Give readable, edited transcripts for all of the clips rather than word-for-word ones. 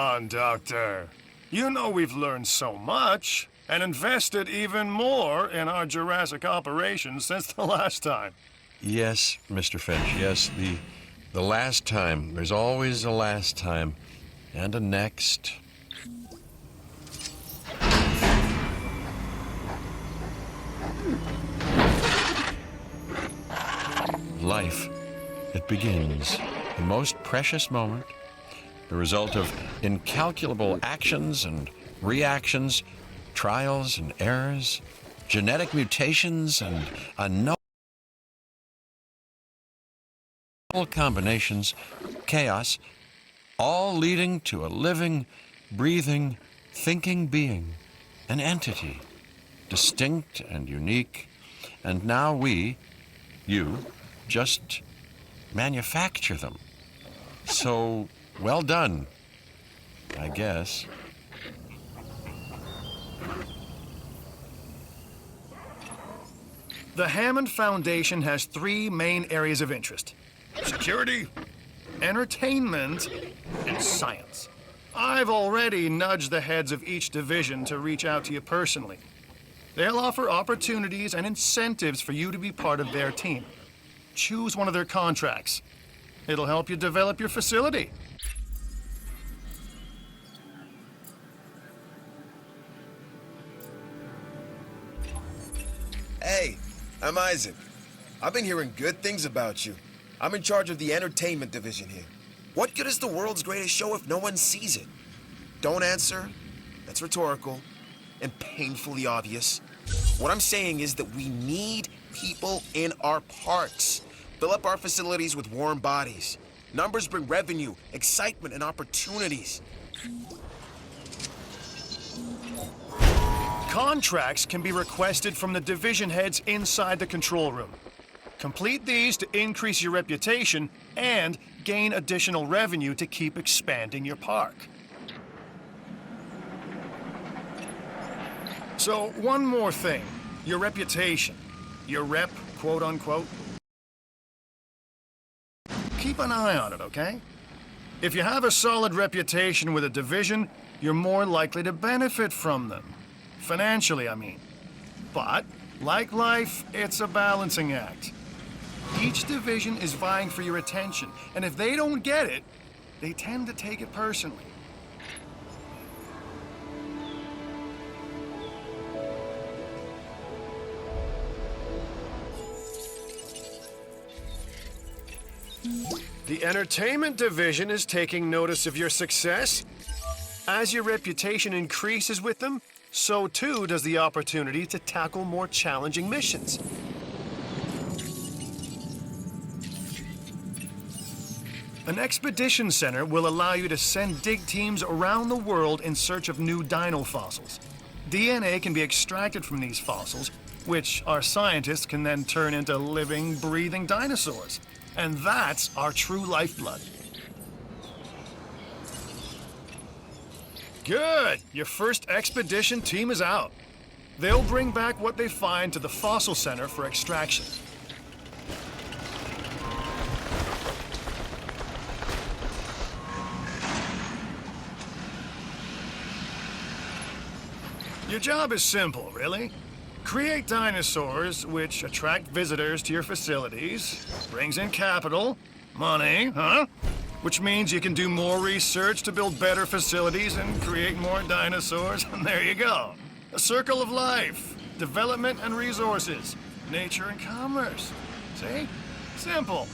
on, Doctor. You know we've learned so much and invested even more in our Jurassic operations since the last time. Yes, Mr. Finch, yes, the last time. There's always a last time. And a next. Life, it begins. The most precious moment, the result of incalculable actions and reactions, trials and errors, genetic mutations and unknown combinations, chaos, all leading to a living, breathing, thinking being, an entity, distinct and unique, and now we, you, just manufacture them. So, well done, I guess. The Hammond Foundation has 3 main areas of interest: security, entertainment, and science. I've already nudged the heads of each division to reach out to you personally. They'll offer opportunities and incentives for you to be part of their team. Choose one of their contracts. It'll help you develop your facility. Hey, I'm Isaac. I've been hearing good things about you. I'm in charge of the entertainment division here. What good is the world's greatest show if no one sees it? Don't answer. That's rhetorical and painfully obvious. What I'm saying is that we need people in our parks. Fill up our facilities with warm bodies. Numbers bring revenue, excitement, and opportunities. Contracts can be requested from the division heads inside the control room. Complete these to increase your reputation and gain additional revenue to keep expanding your park. So, one more thing. Your reputation. Your rep, quote unquote. Keep an eye on it, okay? If you have a solid reputation with a division, you're more likely to benefit from them. Financially, I mean. But, like life, it's a balancing act. Each division is vying for your attention, and if they don't get it, they tend to take it personally. The entertainment division is taking notice of your success. As your reputation increases with them, so too does the opportunity to tackle more challenging missions. An expedition center will allow you to send dig teams around the world in search of new dino fossils. DNA can be extracted from these fossils, which our scientists can then turn into living, breathing dinosaurs. And that's our true lifeblood. Good! Your first expedition team is out. They'll bring back what they find to the fossil center for extraction. Your job is simple, really. Create dinosaurs which attract visitors to your facilities, brings in capital, money, which means you can do more research to build better facilities and create more dinosaurs, and there you go. A circle of life, development and resources, nature and commerce. See? Simple.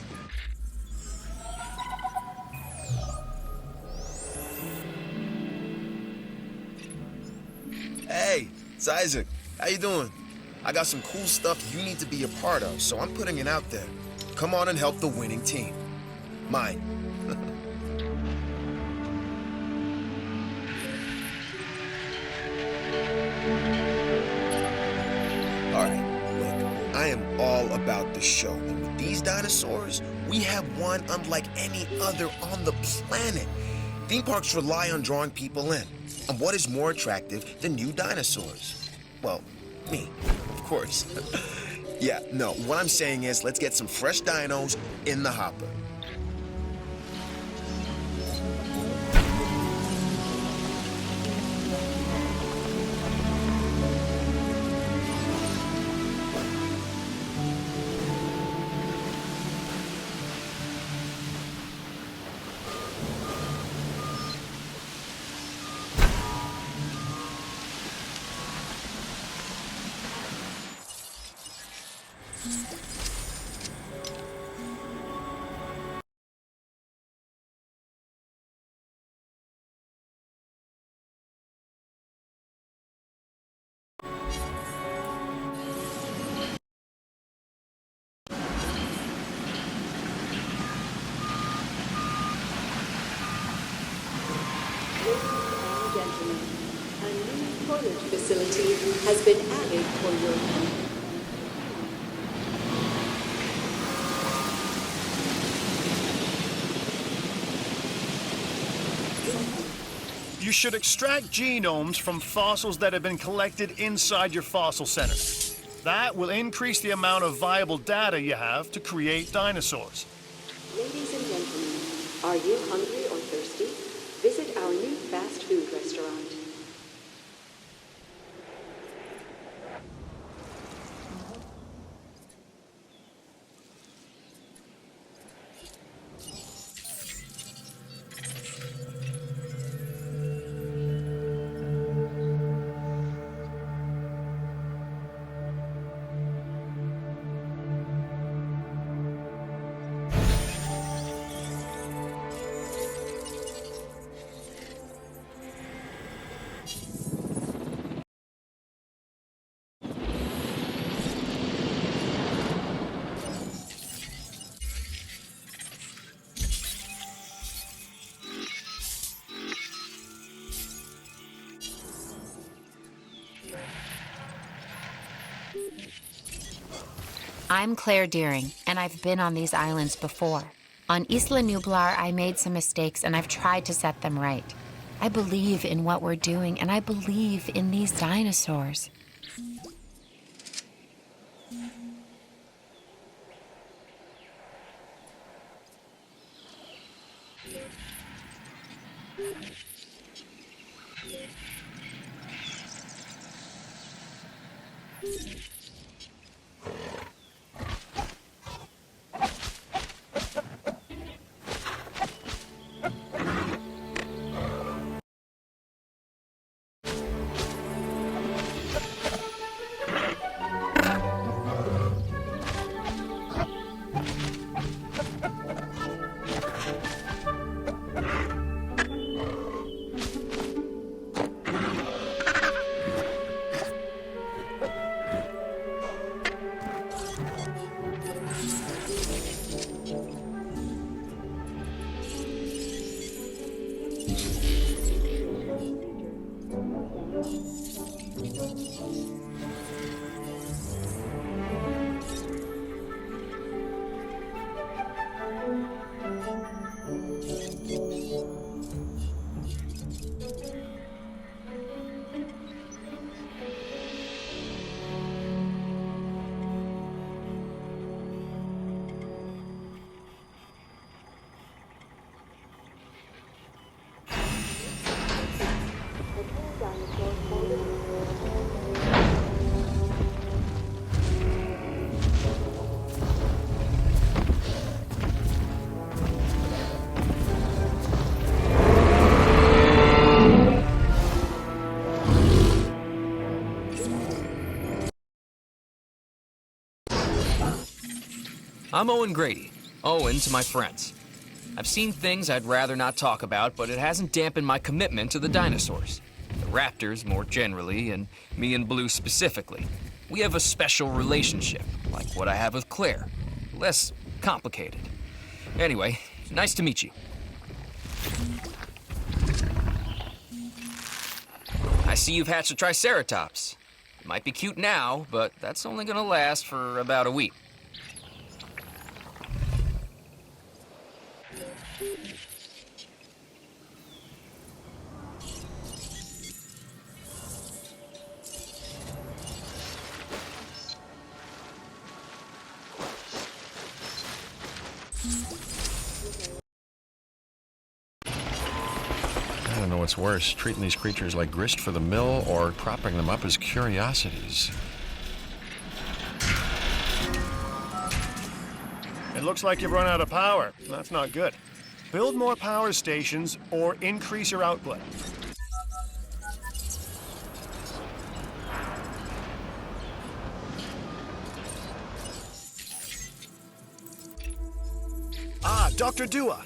Hey, it's Isaac. How you doing? I got some cool stuff you need to be a part of, so I'm putting it out there. Come on and help the winning team. Mine. Alright, look, I am all about the show. And with these dinosaurs, we have one unlike any other on the planet. Theme parks rely on drawing people in. And what is more attractive than new dinosaurs? Well, me, of course. Yeah, no, what I'm saying is let's get some fresh dinos in the hopper. Ladies and gentlemen, a new toilet facility has been added for your use. You should extract genomes from fossils that have been collected inside your fossil center. That will increase the amount of viable data you have to create dinosaurs. Ladies and gentlemen, are you hungry or thirsty? Visit our new fast food restaurant. I'm Claire Deering, and I've been on these islands before. On Isla Nublar, I made some mistakes, and I've tried to set them right. I believe in what we're doing, and I believe in these dinosaurs. I'm Owen Grady. Owen to my friends. I've seen things I'd rather not talk about, but it hasn't dampened my commitment to the dinosaurs. The raptors more generally, and me and Blue specifically. We have a special relationship, like what I have with Claire. Less complicated. Anyway, nice to meet you. I see you've hatched a triceratops. It might be cute now, but that's only gonna last for about a week. I don't know what's worse, treating these creatures like grist for the mill or propping them up as curiosities. It looks like you've run out of power. That's not good. Build more power stations or increase your output. Ah, Dr. Dua.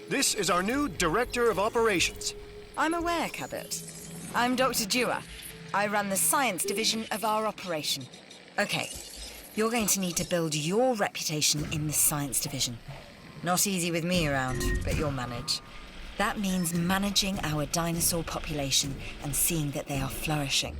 This is our new Director of Operations. I'm aware, Cabot. I'm Dr. Dua. I run the science division of our operation. Okay, you're going to need to build your reputation in the science division. Not easy with me around, but you'll manage. That means managing our dinosaur population and seeing that they are flourishing.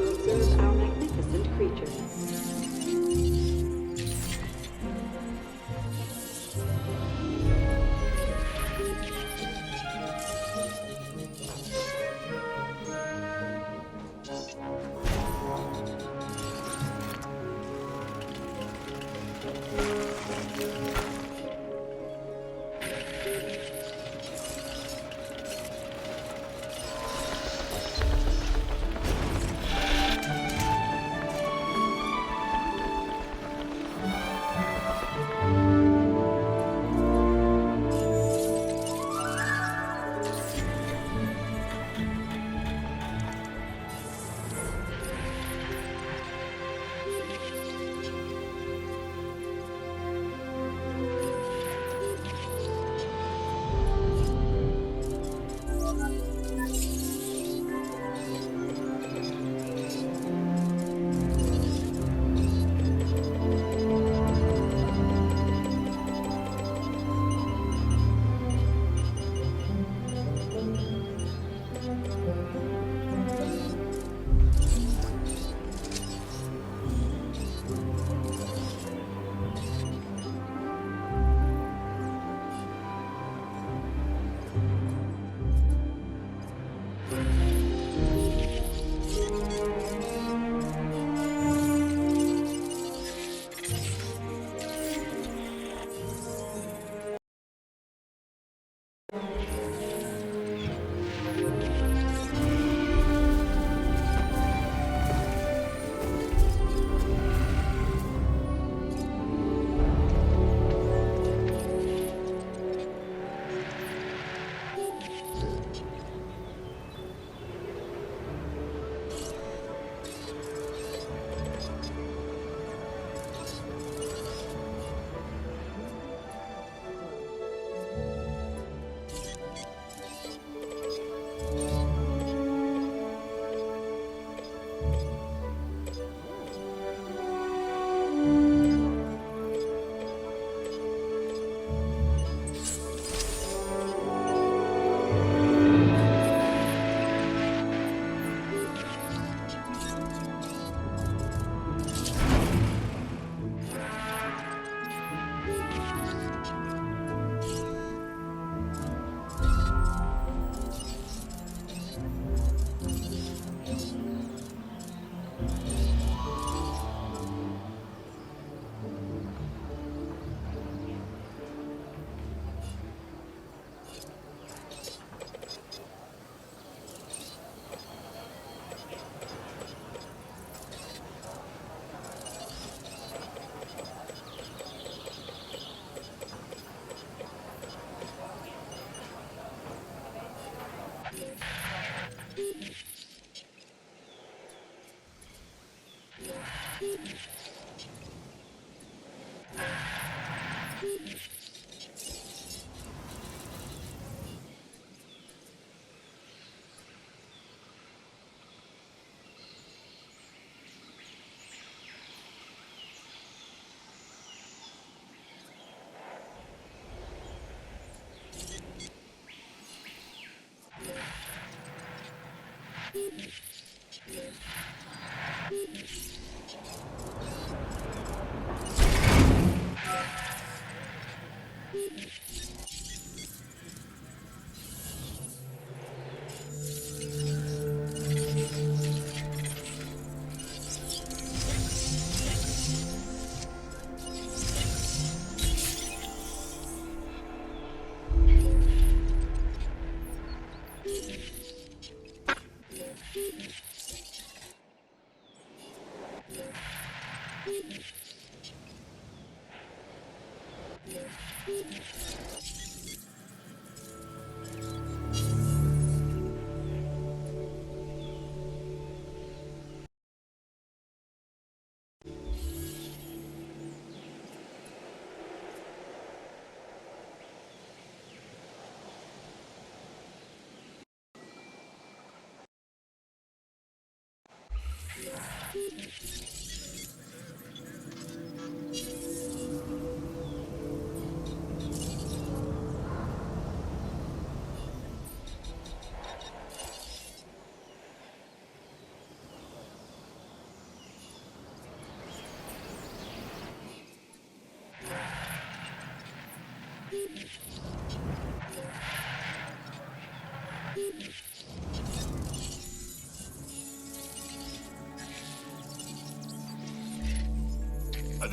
To observe our magnificent creatures.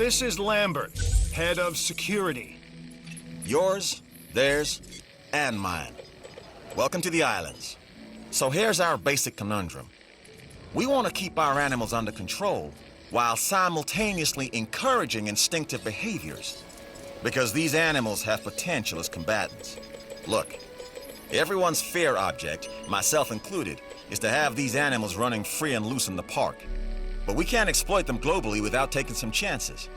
This is Lambert, head of security. Yours, theirs, and mine. Welcome to the islands. So here's our basic conundrum. We want to keep our animals under control while simultaneously encouraging instinctive behaviors. Because these animals have potential as combatants. Look, everyone's fear object, myself included, is to have these animals running free and loose in the park. But we can't exploit them globally without taking some chances.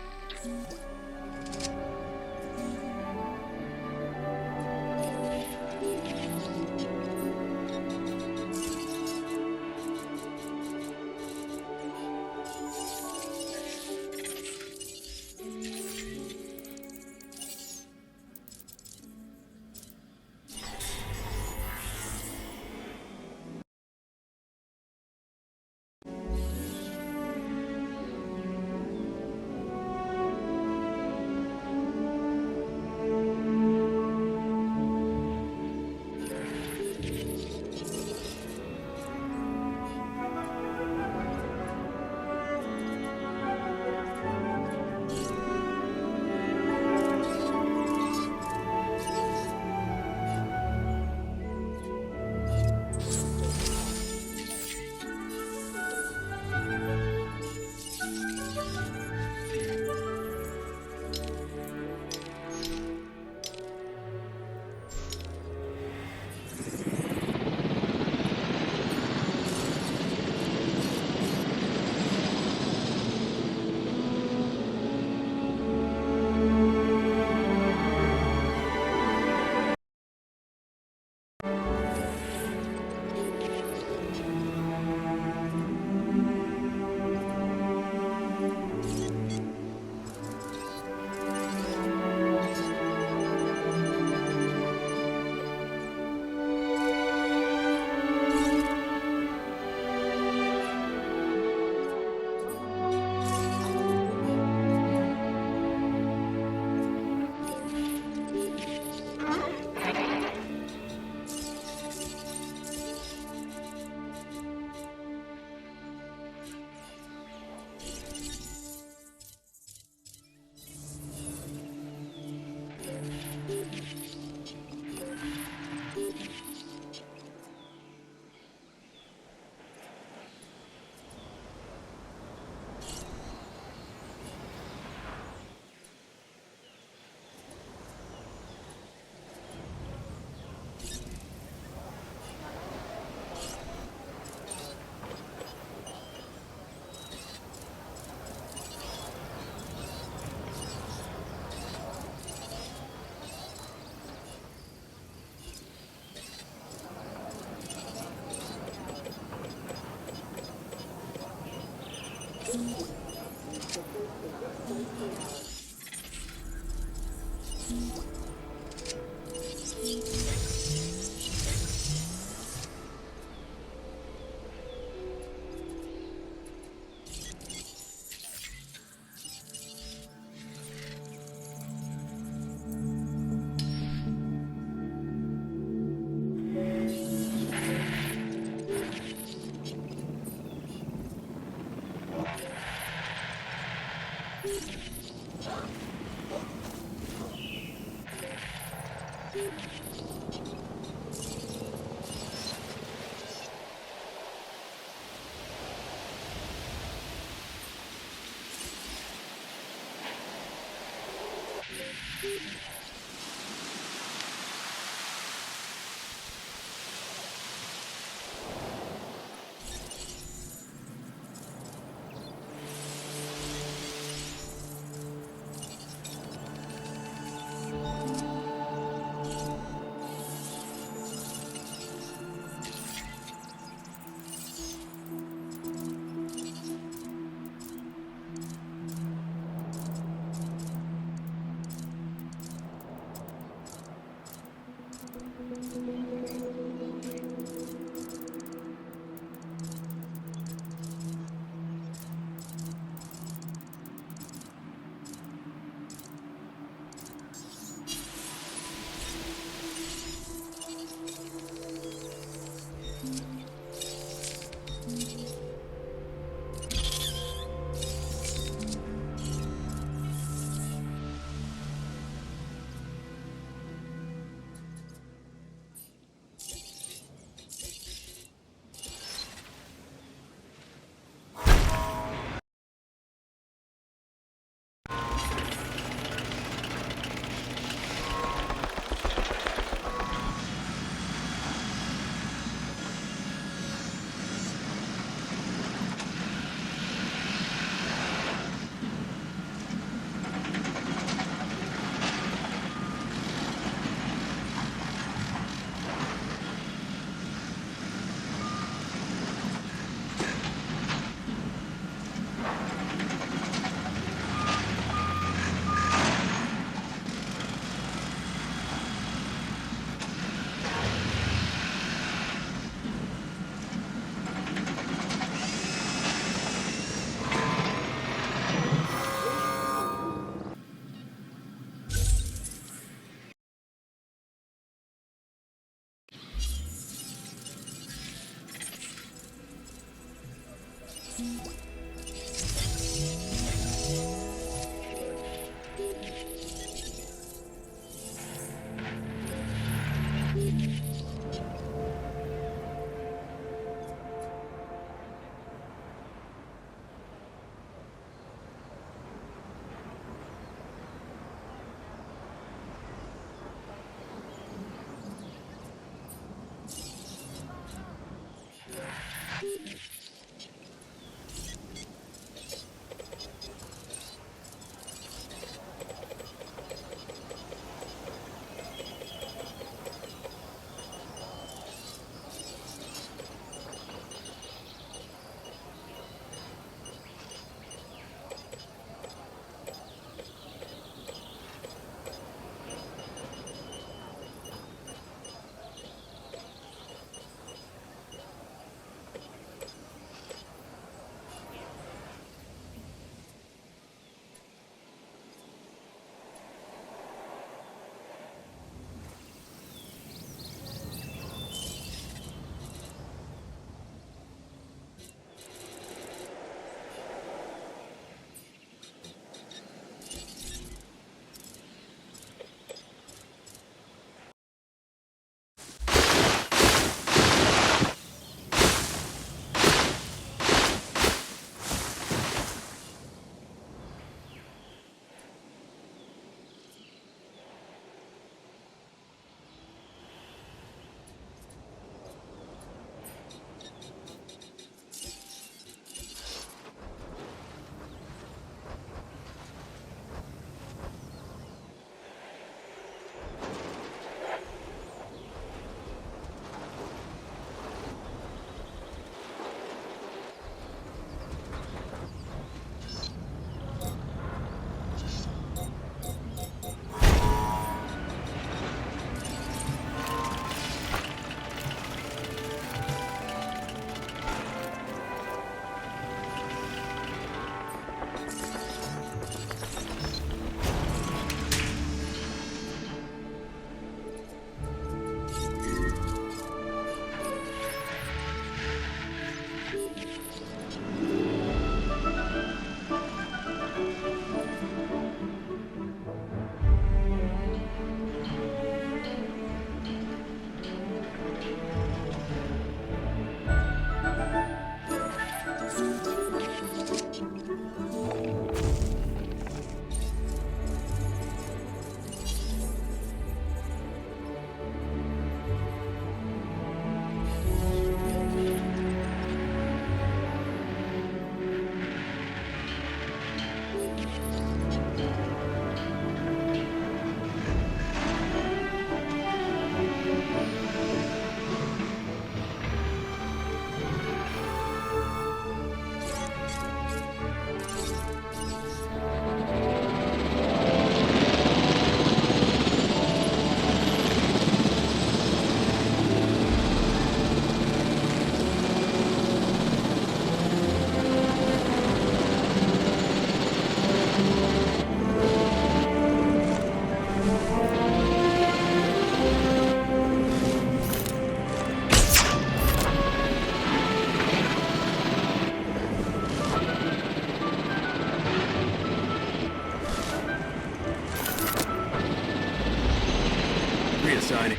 Reassigning.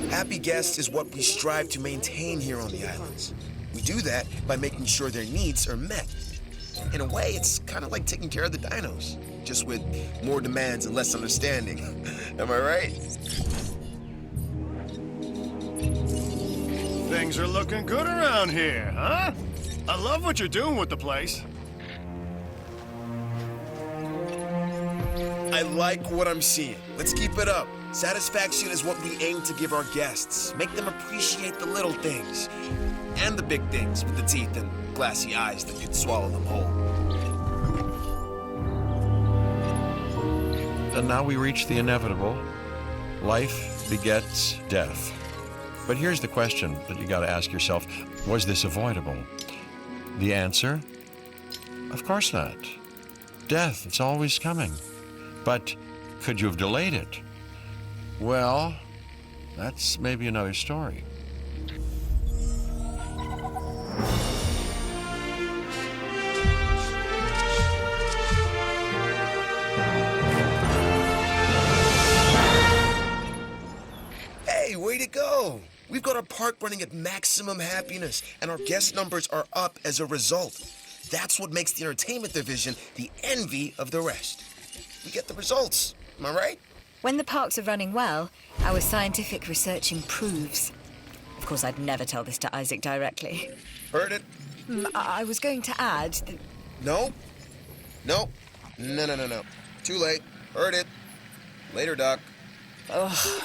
Happy guests is what we strive to maintain here on the islands. We do that by making sure their needs are met. In a way, it's kind of like taking care of the dinos, just with more demands and less understanding. Am I right? Things are looking good around here, huh? I love what you're doing with the place. I like what I'm seeing. Let's keep it up. Satisfaction is what we aim to give our guests. Make them appreciate the little things. And the big things with the teeth and glassy eyes that could swallow them whole. And now we reach the inevitable. Life begets death. But here's the question that you got to ask yourself. Was this avoidable? The answer? Of course not. Death, it's always coming. But could you have delayed it? Well, that's maybe another story. Hey, way to go! We've got our park running at maximum happiness, and our guest numbers are up as a result. That's what makes the entertainment division the envy of the rest. We get the results, am I right? When the parks are running well, our scientific research improves. Of course, I'd never tell this to Isaac directly. Heard it? I was going to add that... No. No. No. Too late. Heard it. Later, Doc. Ugh.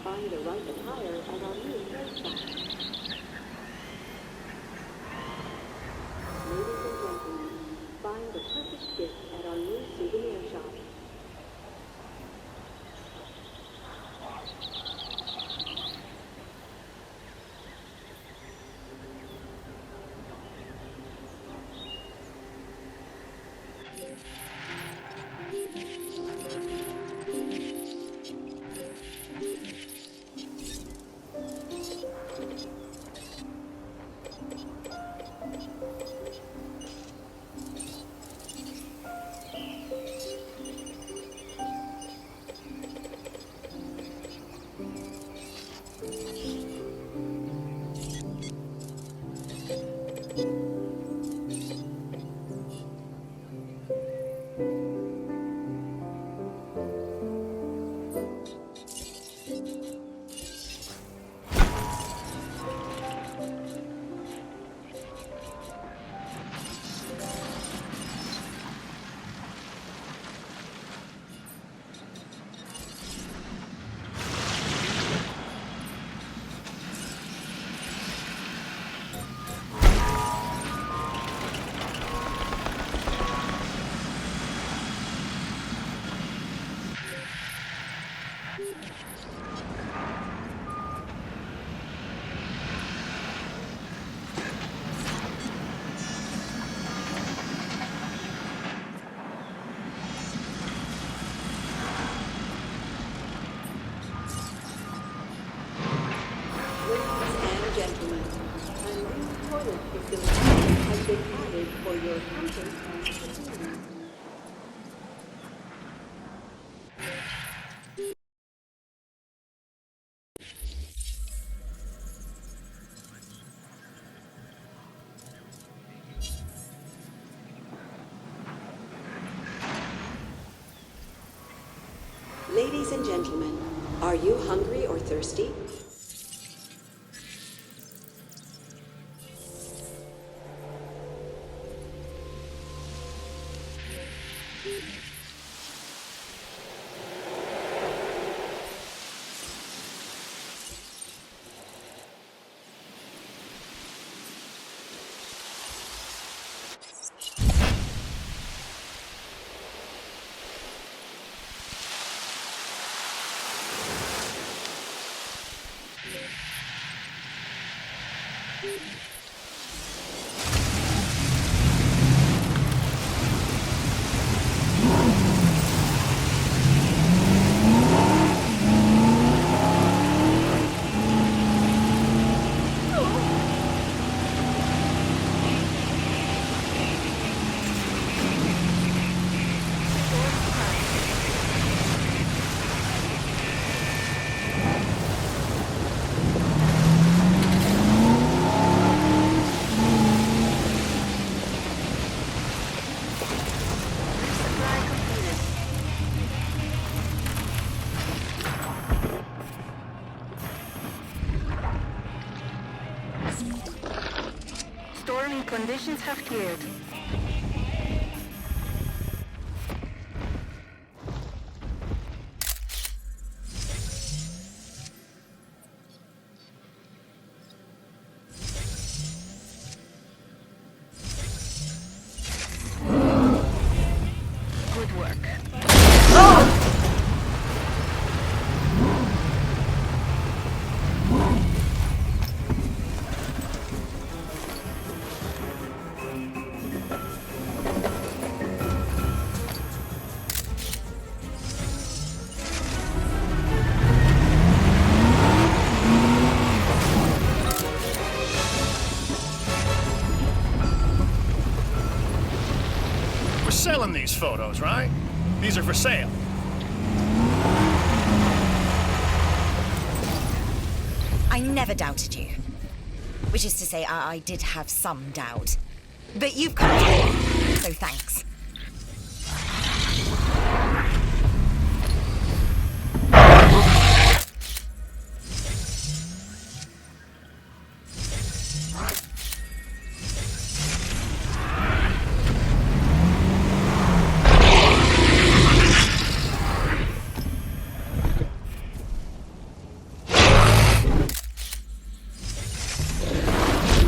Find the right attire at our new hair shop. Ladies and gentlemen, find the perfect gift at our new souvenir shop. Gentlemen, a new toilet facility has been added for your comfort and convenience. and gentlemen, are you hungry or thirsty? Stormy conditions have cleared. Good work. We're selling these photos, right? These are for sale. I never doubted you. Which is to say, I did have some doubt. But you've come through, so thanks.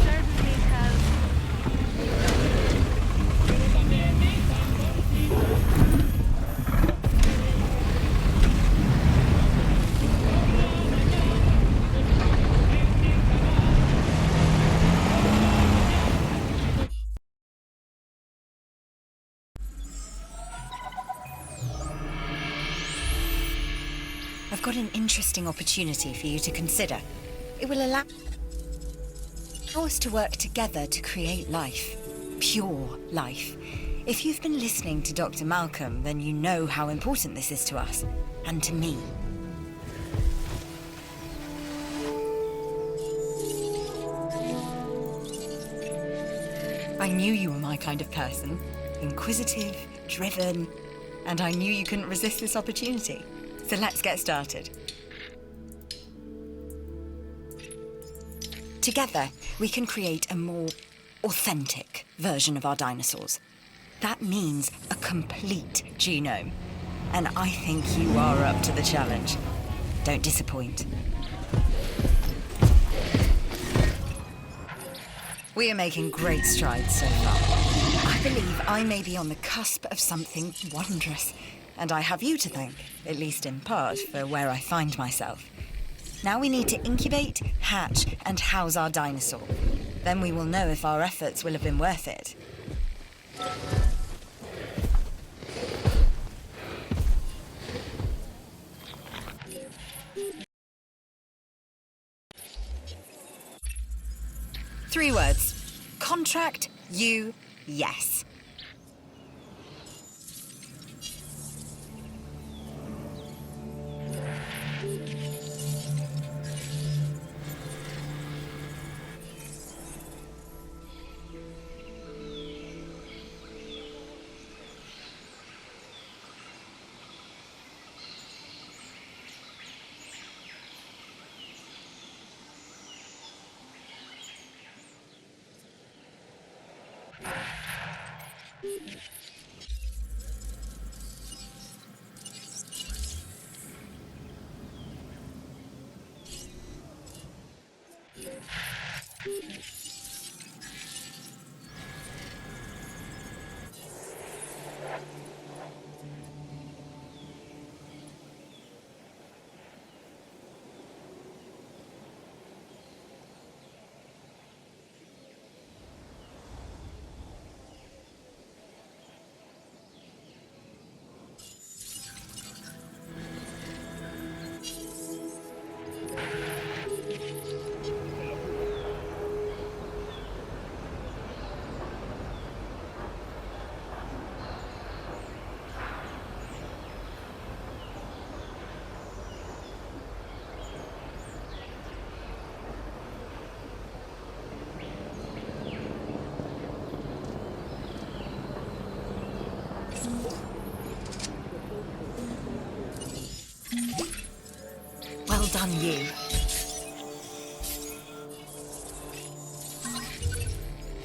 Certainly help. I've got an interesting opportunity for you to consider. It will allow us to work together to create life. Pure life. If you've been listening to Dr. Malcolm, then you know how important this is to us. And to me. I knew you were my kind of person. Inquisitive, driven, and I knew you couldn't resist this opportunity. So let's get started. Together, we can create a more authentic version of our dinosaurs. That means a complete genome. And I think you are up to the challenge. Don't disappoint. We are making great strides so far. I believe I may be on the cusp of something wondrous. And I have you to thank, at least in part, for where I find myself. Now we need to incubate, hatch, and house our dinosaur. Then we will know if our efforts will have been worth it. Three words. Contract, you, yes. Well done, you.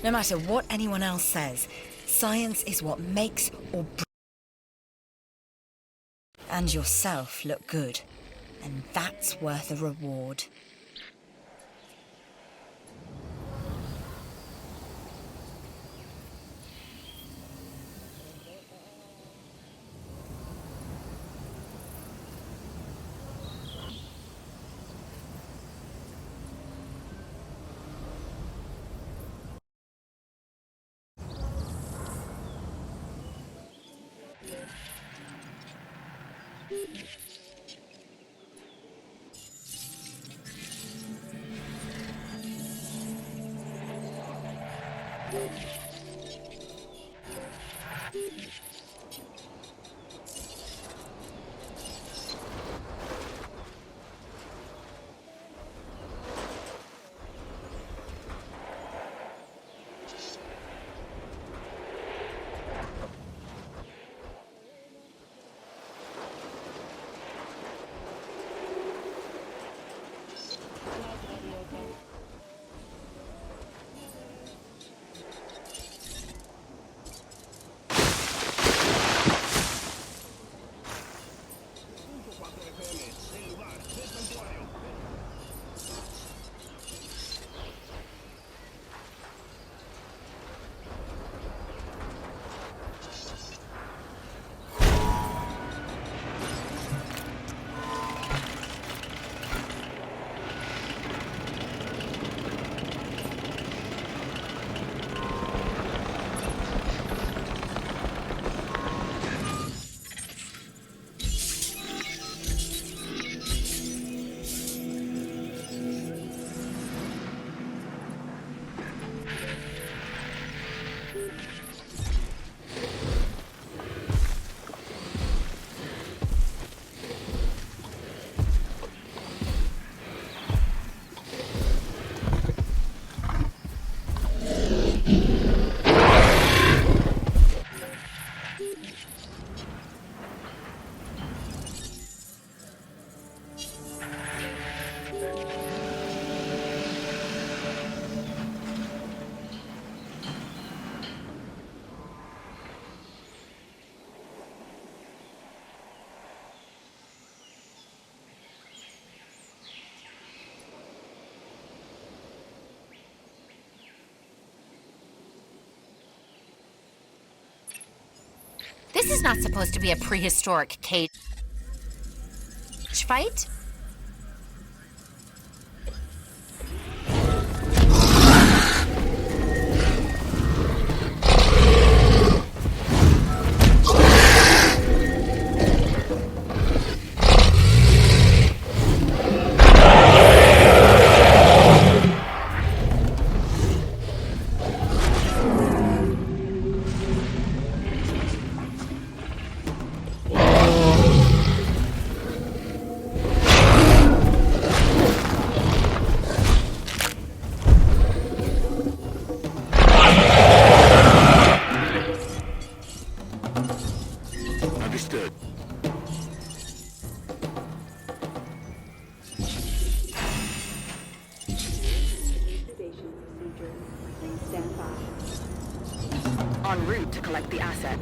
No matter what anyone else says, science is what makes or breaks and yourself look good. And that's worth a reward. This is not supposed to be a prehistoric cage fight. Understood. Incubation procedure. Please stand by. En route to collect the asset.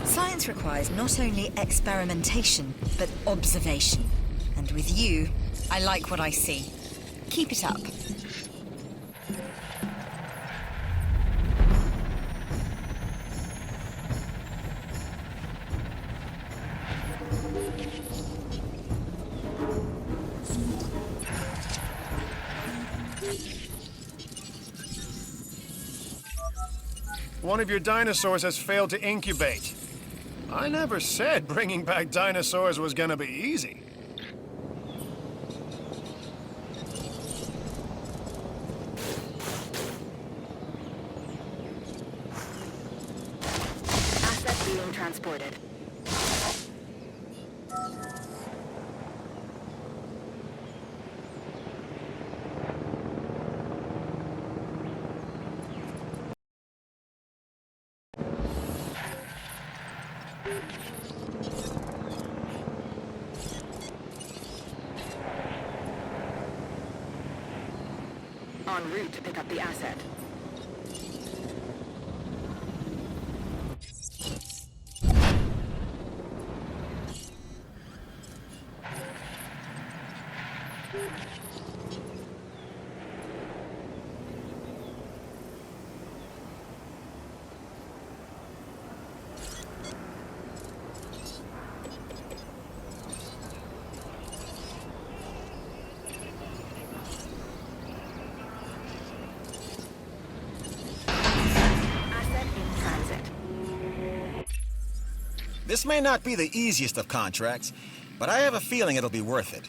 Science requires not only experimentation, but observation. And with you, I like what I see. Keep it up. One of your dinosaurs has failed to incubate. I never said bringing back dinosaurs was gonna be easy. Asset being transported. En route to pick up the asset. Asset in transit. This may not be the easiest of contracts, but I have a feeling it'll be worth it.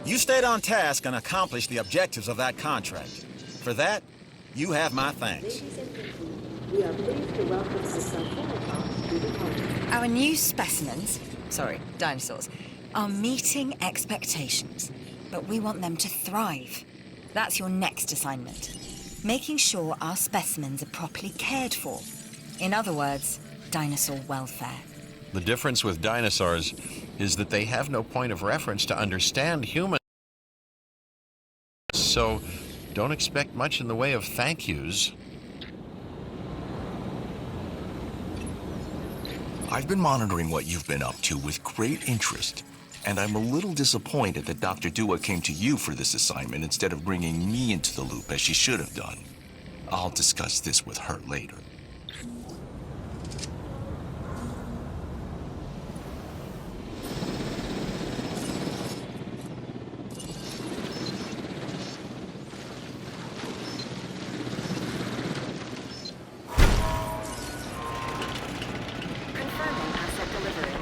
You stayed on task and accomplished the objectives of that contract. For that, you have my thanks. Ladies and gentlemen, we are pleased to welcome the Triceratops to the party. Our new specimens, dinosaurs, are meeting expectations, but we want them to thrive. That's your next assignment. Making sure our specimens are properly cared for. In other words, dinosaur welfare. The difference with dinosaurs is that they have no point of reference to understand humans. So don't expect much in the way of thank yous. I've been monitoring what you've been up to with great interest, and I'm a little disappointed that Dr. Dua came to you for this assignment instead of bringing me into the loop as she should have done. I'll discuss this with her later. Confirming asset delivery.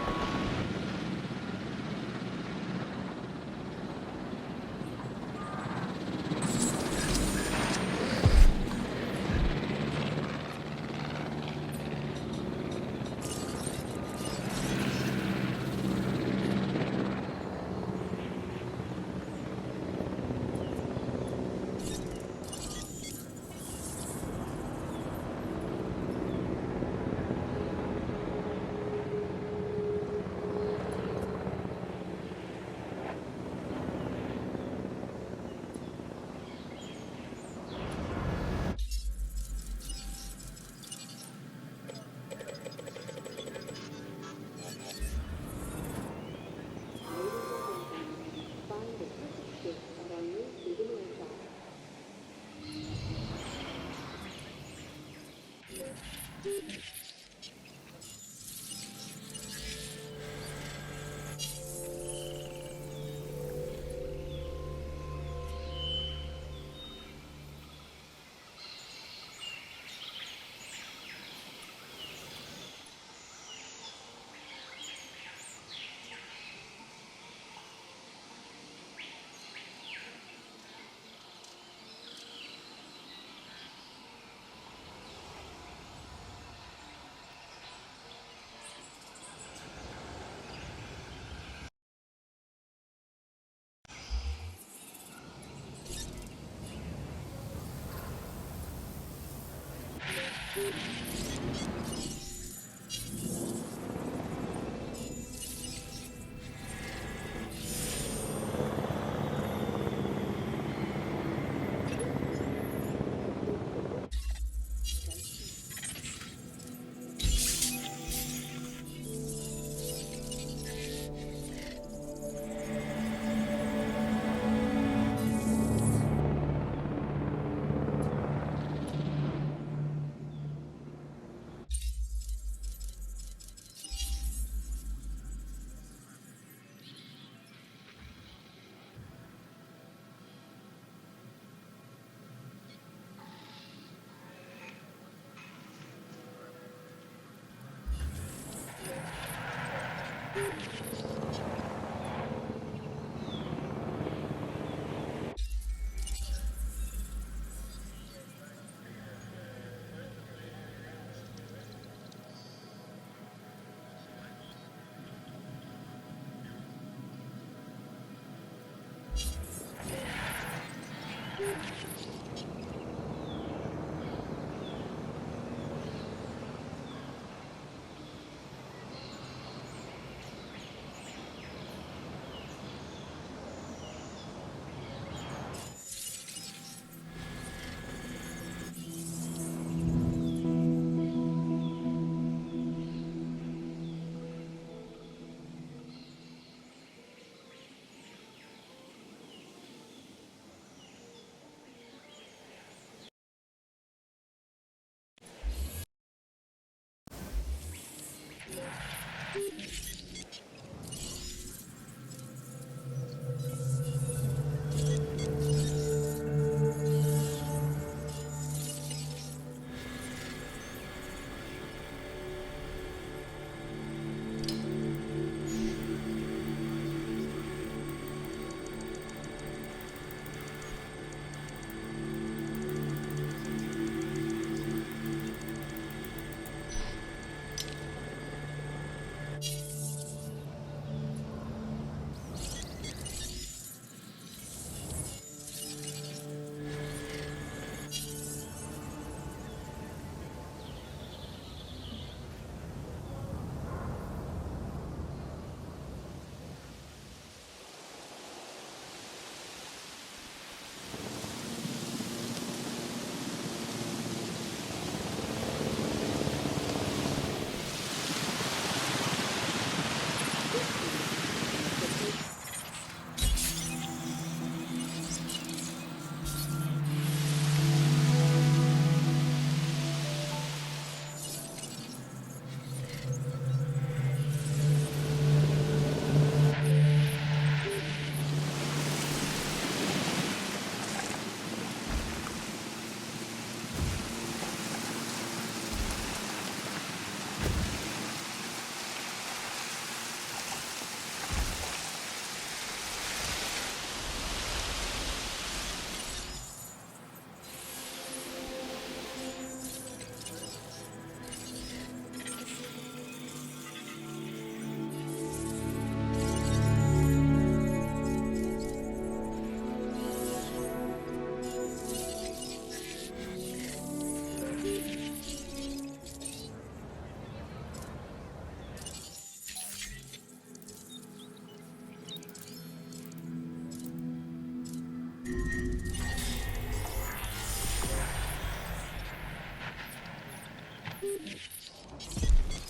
Find the perfect fit at our new souvenir shop.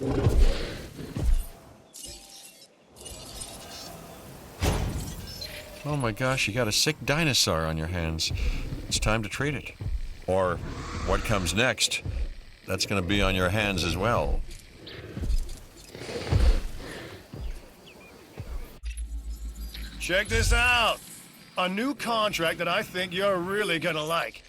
Oh my gosh, you got a sick dinosaur on your hands. It's time to treat it. Or what comes next, that's going to be on your hands as well. Check this out. A new contract that I think you're really gonna like.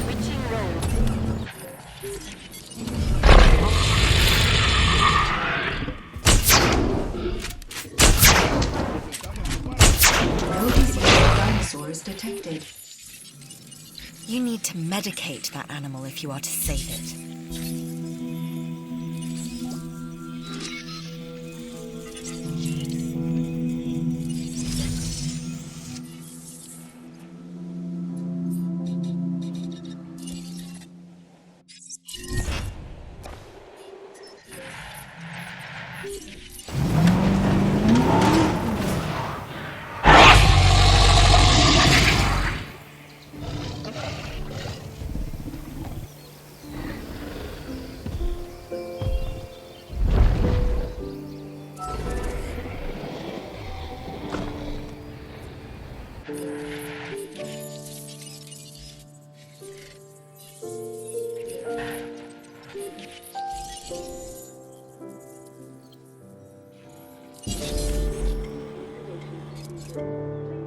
Switching roles. No disease dinosaurs detected. You need to medicate that animal if you are to save it.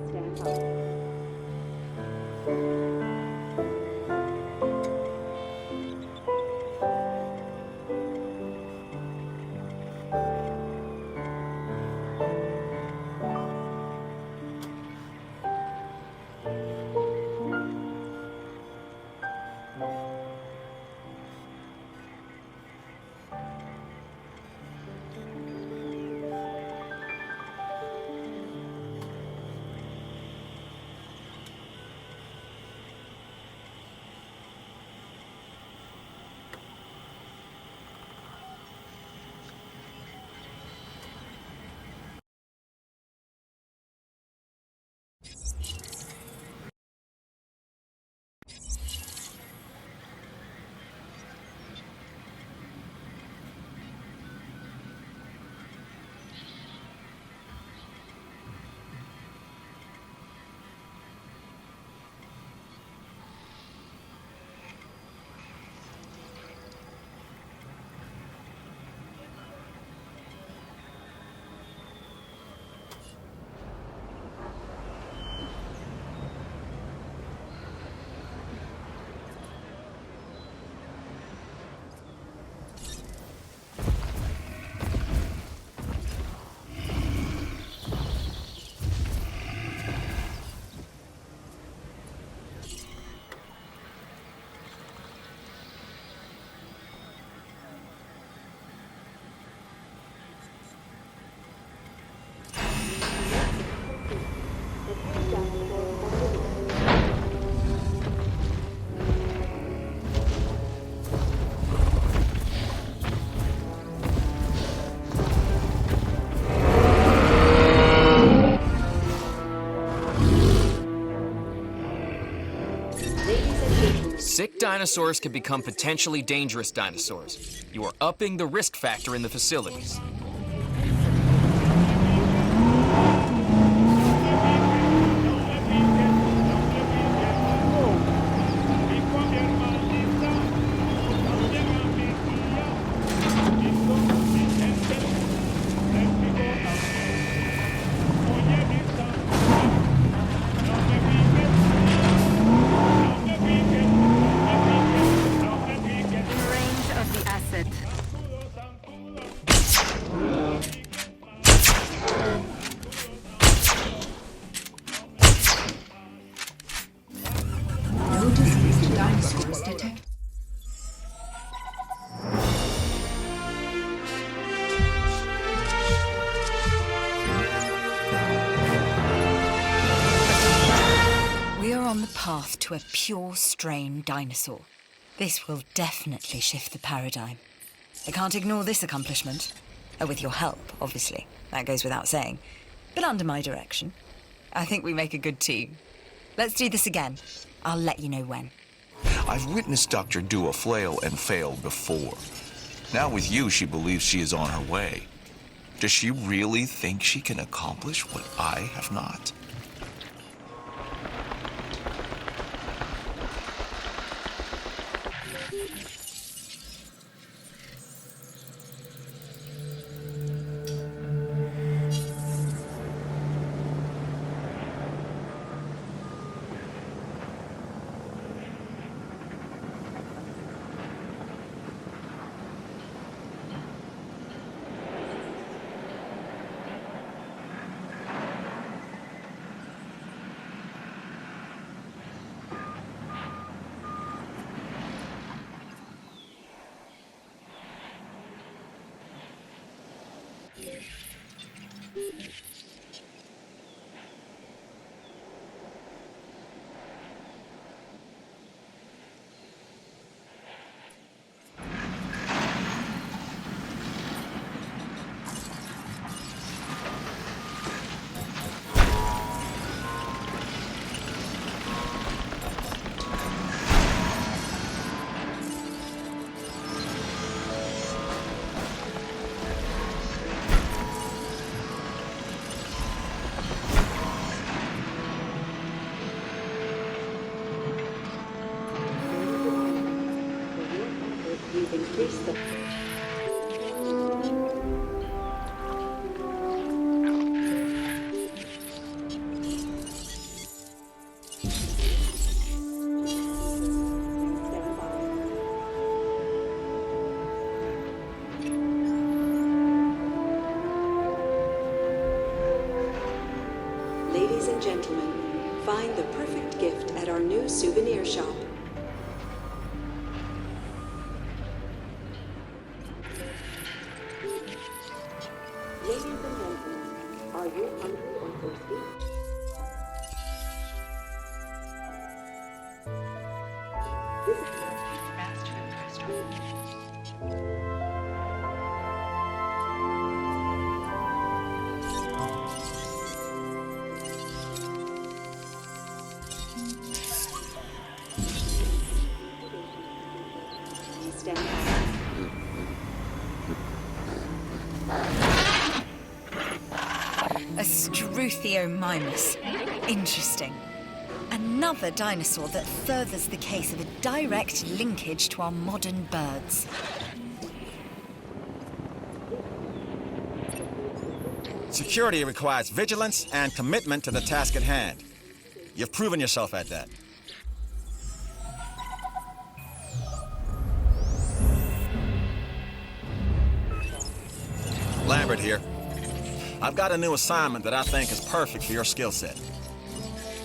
Stand by. Sick dinosaurs can become potentially dangerous dinosaurs. You are upping the risk factor in the facilities. Range of the asset. No diseased dinosaurs detected. We are on the path to a pure strain dinosaur. This will definitely shift the paradigm. I can't ignore this accomplishment. With your help, obviously. That goes without saying. But under my direction. I think we make a good team. Let's do this again. I'll let you know when. I've witnessed Dr. Dua flail and fail before. Now with you, she believes she is on her way. Does she really think she can accomplish what I have not? You've increased the... Ladies and gentlemen, find the perfect gift at our new souvenir shop. Ladies and gentlemen, are you hungry or thirsty? This is fast food restaurant. Stand A Struthiomimus. Interesting. Another dinosaur that furthers the case of a direct linkage to our modern birds. Security requires vigilance and commitment to the task at hand. You've proven yourself at that. Lambert here. I've got a new assignment that I think is perfect for your skill set.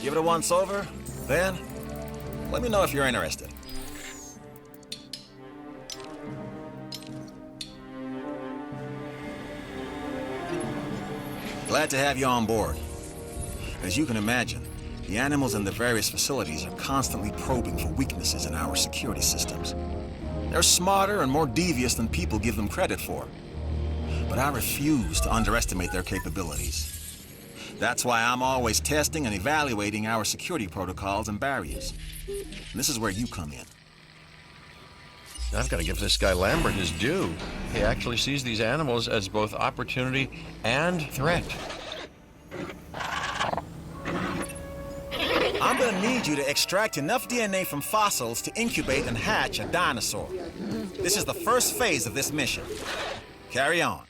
Give it a once over, then let me know if you're interested. Glad to have you on board. As you can imagine, the animals in the various facilities are constantly probing for weaknesses in our security systems. They're smarter and more devious than people give them credit for. But I refuse to underestimate their capabilities. That's why I'm always testing and evaluating our security protocols and barriers. And this is where you come in. I've got to give this guy Lambert his due. He actually sees these animals as both opportunity and threat. I'm gonna need you to extract enough DNA from fossils to incubate and hatch a dinosaur. This is the first phase of this mission. Carry on.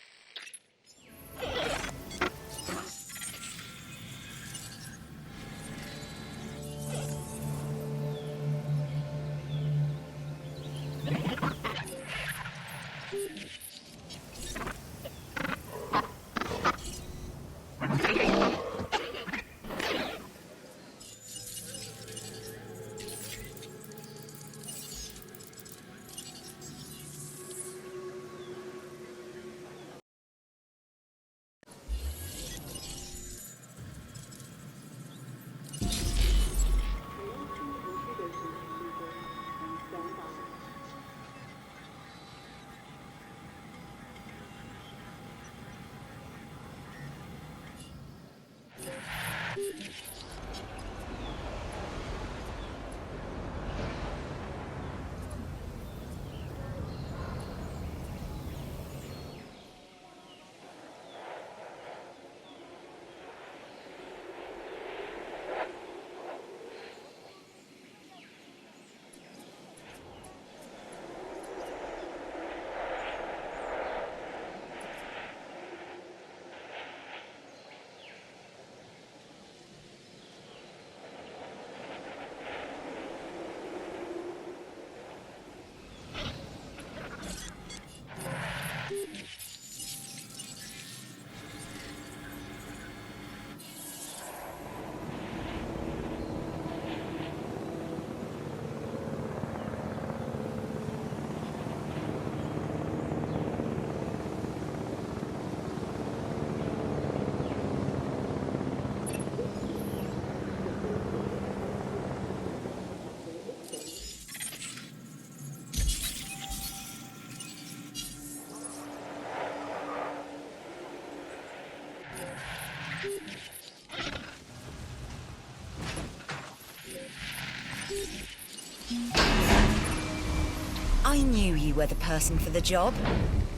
I knew you were the person for the job.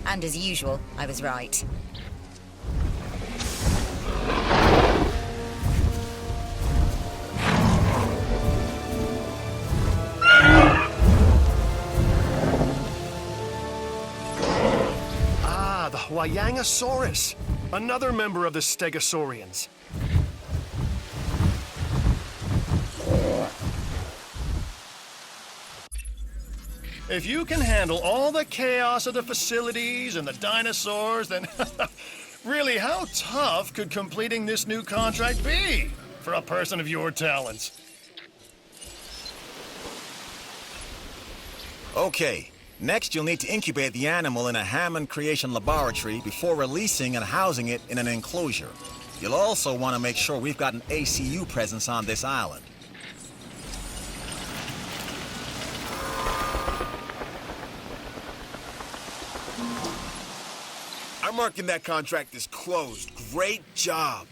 And as usual, I was right. Ah, the Huayangosaurus. Another member of the Stegosaurians. If you can handle all the chaos of the facilities and the dinosaurs, then really, how tough could completing this new contract be for a person of your talents? Okay, next you'll need to incubate the animal in a Hammond Creation Laboratory before releasing and housing it in an enclosure. You'll also want to make sure we've got an ACU presence on this island. I'm marking that contract as closed. Great job.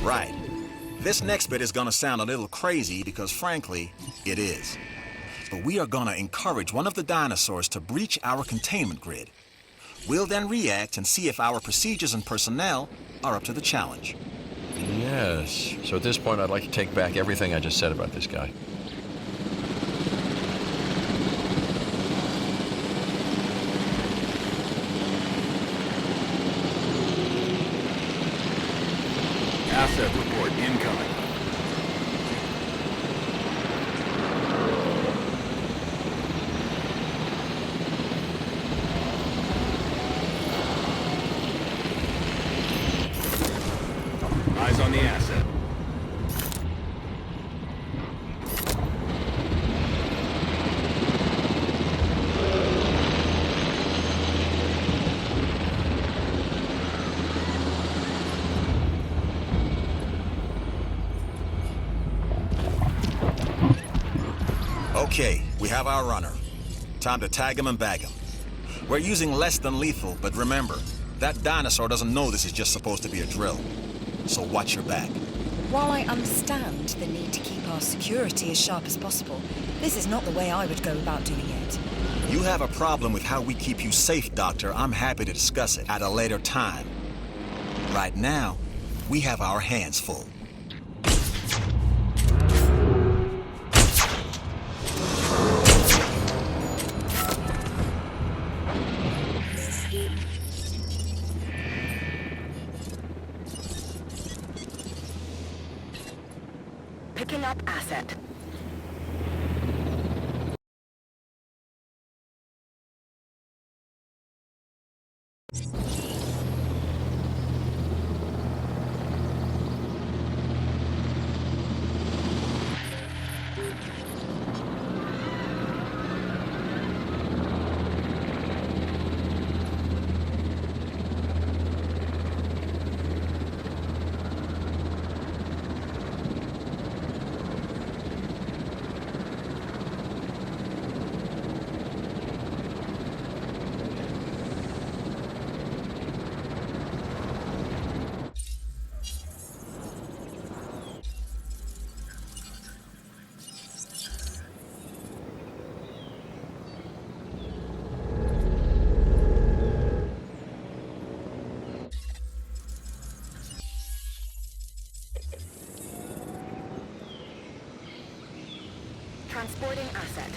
Right. This next bit is gonna sound a little crazy because, frankly, it is. But we are gonna encourage one of the dinosaurs to breach our containment grid. We'll then react and see if our procedures and personnel are up to the challenge. Yes. So at this point, I'd like to take back everything I just said about this guy. Asset report incoming. Eyes on the asset. Okay, we have our runner. Time to tag him and bag him. We're using less than lethal, but remember, that dinosaur doesn't know this is just supposed to be a drill. So watch your back. While I understand the need to keep our security as sharp as possible, this is not the way I would go about doing it. You have a problem with how we keep you safe, Doctor. I'm happy to discuss it at a later time. Right now, we have our hands full. Picking up asset. Transporting asset.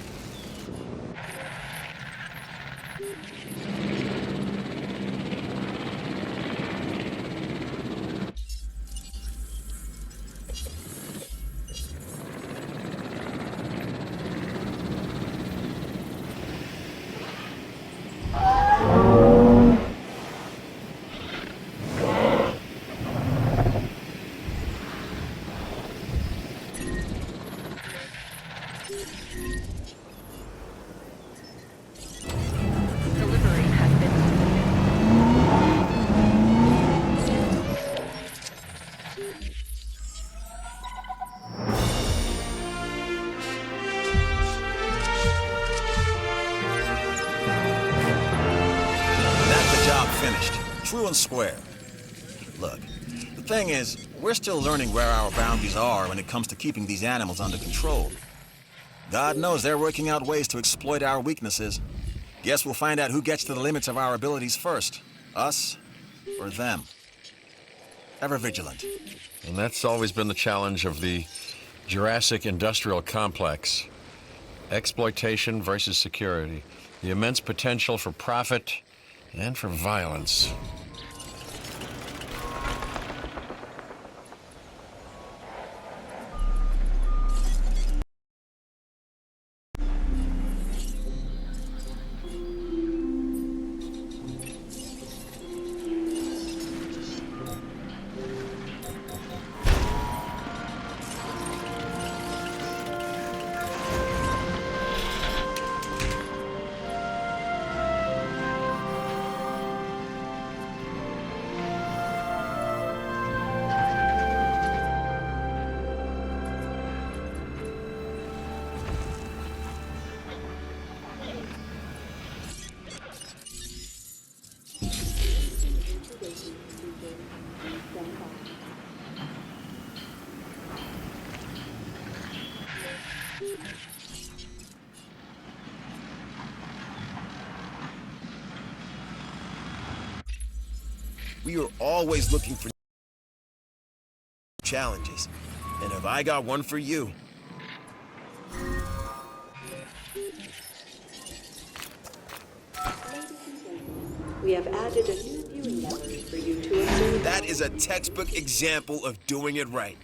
Delivery has been completed. That's the job finished. True and square. Look, the thing is, we're still learning where our boundaries are when it comes to keeping these animals under control. God knows they're working out ways to exploit our weaknesses. Guess we'll find out who gets to the limits of our abilities first. Us or them. Ever vigilant. And that's always been the challenge of the Jurassic industrial complex. Exploitation versus security. The immense potential for profit and for violence. We are always looking for challenges. And have I got one for you? We have added a new viewing level for you to observe. That is a textbook example of doing it right.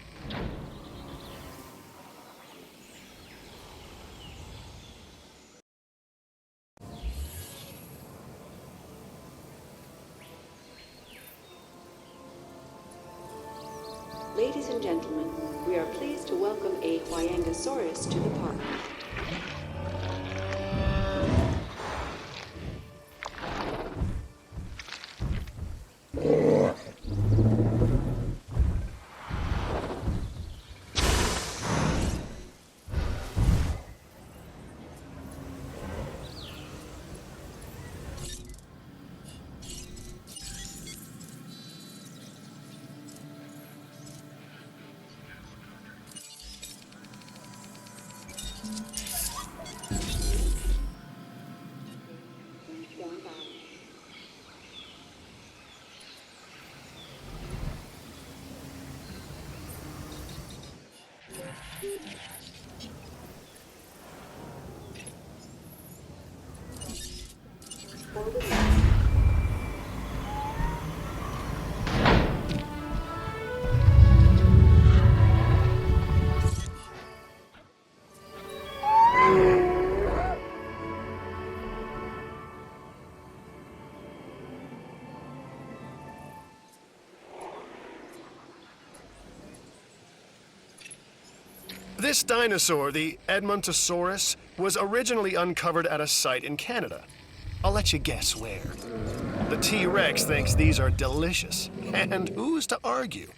Ladies and gentlemen, we are pleased to welcome a Huayangosaurus to the park. This dinosaur, the Edmontosaurus, was originally uncovered at a site in Canada. I'll let you guess where. The T-Rex thinks these are delicious, and who's to argue?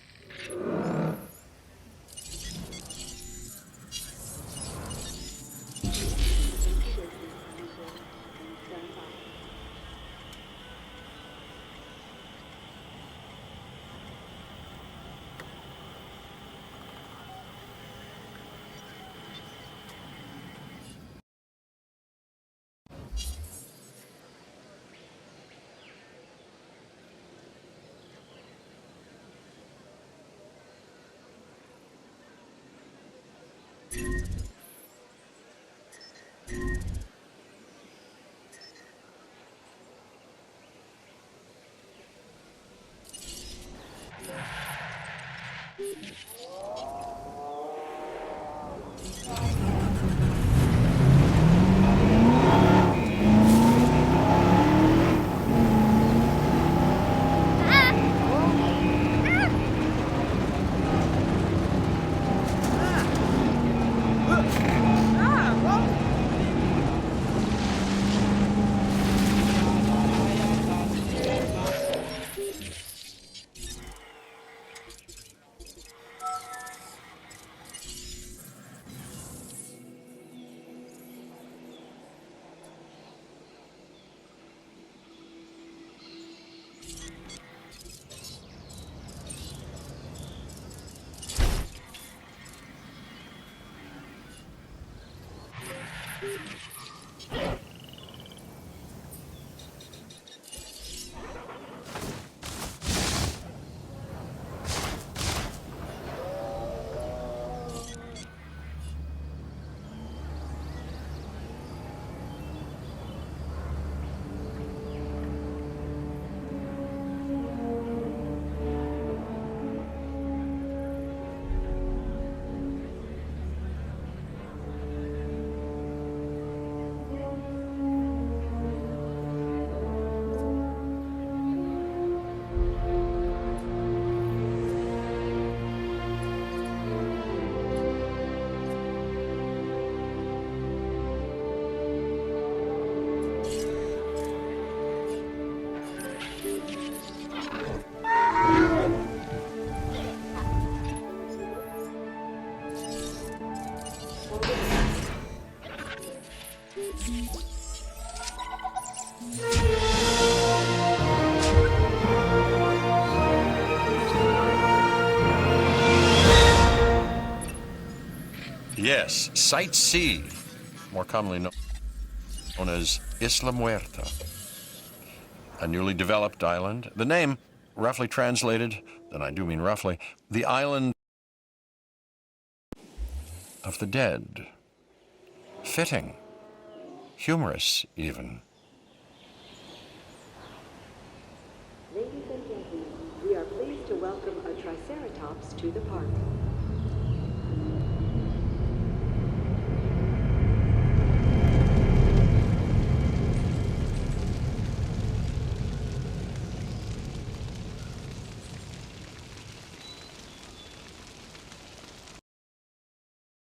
Yes, Site C, more commonly known as Isla Muerta, a newly developed island. The name, roughly translated, and I do mean roughly, the island of the dead. Fitting, humorous even. Ladies and gentlemen, we are pleased to welcome a Triceratops to the park.